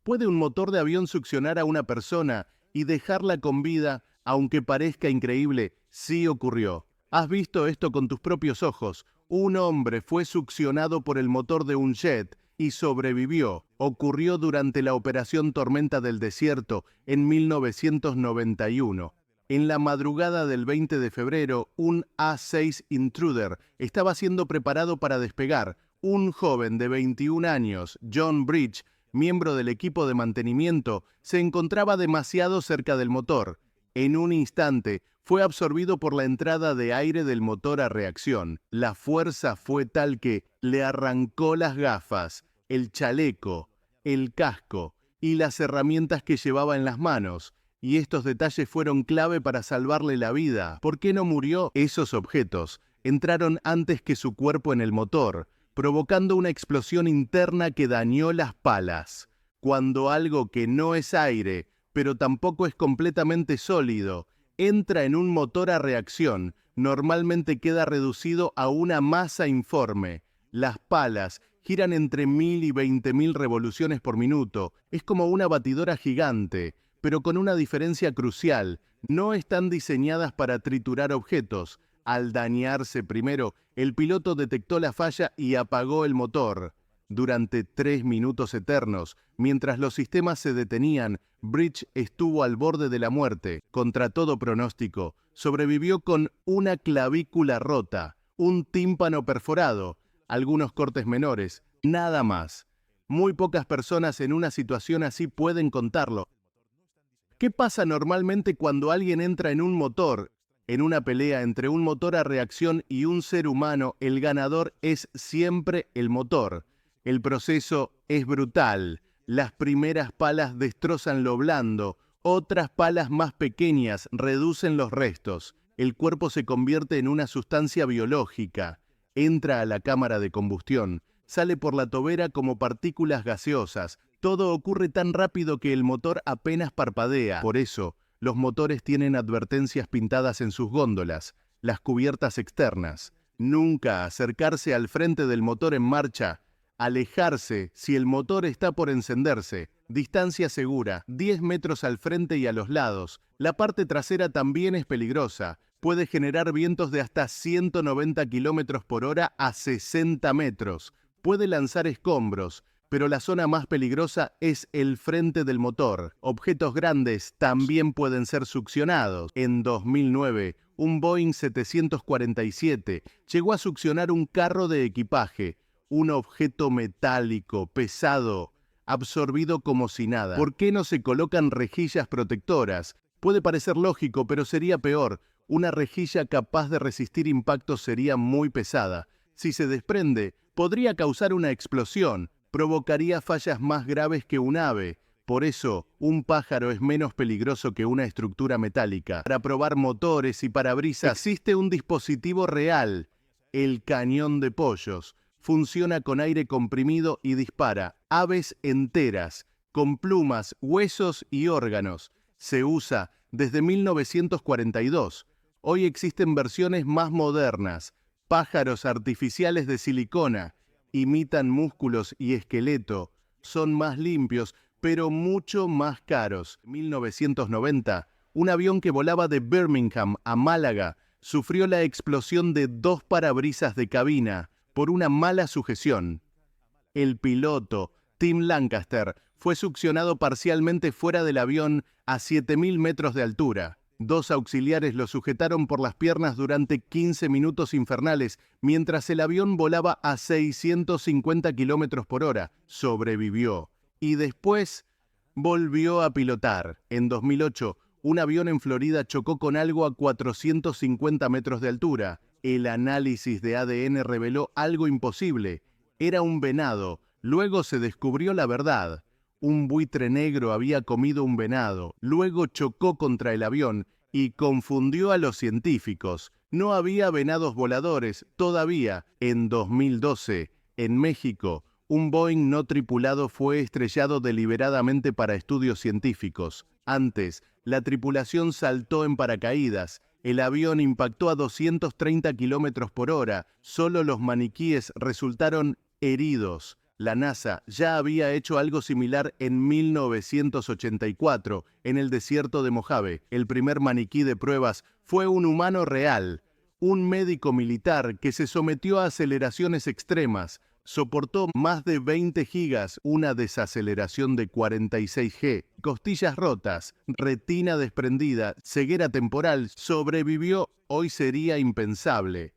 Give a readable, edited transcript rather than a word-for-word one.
¿Puede un motor de avión succionar a una persona y dejarla con vida, aunque parezca increíble? Sí ocurrió. ¿Has visto esto con tus propios ojos? Un hombre fue succionado por el motor de un jet y sobrevivió. Ocurrió durante la Operación Tormenta del Desierto en 1991. En la madrugada del 20 de febrero, un A-6 Intruder estaba siendo preparado para despegar. Un joven de 21 años, John Bridge, miembro del equipo de mantenimiento, se encontraba demasiado cerca del motor. En un instante, fue absorbido por la entrada de aire del motor a reacción. La fuerza fue tal que le arrancó las gafas, el chaleco, el casco y las herramientas que llevaba en las manos. Y estos detalles fueron clave para salvarle la vida. ¿Por qué no murió? Esos objetos entraron antes que su cuerpo en el motor, provocando una explosión interna que dañó las palas. Cuando algo que no es aire, pero tampoco es completamente sólido, entra en un motor a reacción, normalmente queda reducido a una masa informe. Las palas giran entre 1000 y 20.000 revoluciones por minuto. Es como una batidora gigante, pero con una diferencia crucial. No están diseñadas para triturar objetos. Al dañarse primero, el piloto detectó la falla y apagó el motor. Durante 3 minutos eternos, mientras los sistemas se detenían, Bridge estuvo al borde de la muerte. Contra todo pronóstico, sobrevivió con una clavícula rota, un tímpano perforado, algunos cortes menores, nada más. Muy pocas personas en una situación así pueden contarlo. ¿Qué pasa normalmente cuando alguien entra en un motor? En una pelea entre un motor a reacción y un ser humano, el ganador es siempre el motor. El proceso es brutal. Las primeras palas destrozan lo blando, otras palas más pequeñas reducen los restos. El cuerpo se convierte en una sustancia biológica. Entra a la cámara de combustión, sale por la tobera como partículas gaseosas. Todo ocurre tan rápido que el motor apenas parpadea. Por eso, los motores tienen advertencias pintadas en sus góndolas, las cubiertas externas. Nunca acercarse al frente del motor en marcha. Alejarse si el motor está por encenderse. Distancia segura, 10 metros al frente y a los lados. La parte trasera también es peligrosa. Puede generar vientos de hasta 190 kilómetros por hora a 60 metros. Puede lanzar escombros, pero la zona más peligrosa es el frente del motor. Objetos grandes también pueden ser succionados. En 2009, un Boeing 747 llegó a succionar un carro de equipaje, un objeto metálico, pesado, absorbido como si nada. ¿Por qué no se colocan rejillas protectoras? Puede parecer lógico, pero sería peor. Una rejilla capaz de resistir impactos sería muy pesada. Si se desprende, podría causar una explosión. Provocaría fallas más graves que un ave. Por eso, un pájaro es menos peligroso que una estructura metálica. Para probar motores y parabrisas existe un dispositivo real, el cañón de pollos. Funciona con aire comprimido y dispara aves enteras, con plumas, huesos y órganos. Se usa desde 1942. Hoy existen versiones más modernas, pájaros artificiales de silicona. Imitan músculos y esqueleto, son más limpios, pero mucho más caros. En 1990, un avión que volaba de Birmingham a Málaga sufrió la explosión de 2 parabrisas de cabina por una mala sujeción. El piloto, Tim Lancaster, fue succionado parcialmente fuera del avión a 7.000 metros de altura. 2 auxiliares lo sujetaron por las piernas durante 15 minutos infernales, mientras el avión volaba a 650 kilómetros por hora. Sobrevivió. Y después volvió a pilotar. En 2008, un avión en Florida chocó con algo a 450 metros de altura. El análisis de ADN reveló algo imposible. Era un venado. Luego se descubrió la verdad. Un buitre negro había comido un venado, luego chocó contra el avión y confundió a los científicos. No había venados voladores todavía. En 2012, en México, un Boeing no tripulado fue estrellado deliberadamente para estudios científicos. Antes, la tripulación saltó en paracaídas. El avión impactó a 230 kilómetros por hora. Solo los maniquíes resultaron heridos. La NASA ya había hecho algo similar en 1984, en el desierto de Mojave. El primer maniquí de pruebas fue un humano real, un médico militar que se sometió a aceleraciones extremas. Soportó más de 20 gigas, una desaceleración de 46 G, costillas rotas, retina desprendida, ceguera temporal. Sobrevivió. Hoy sería impensable.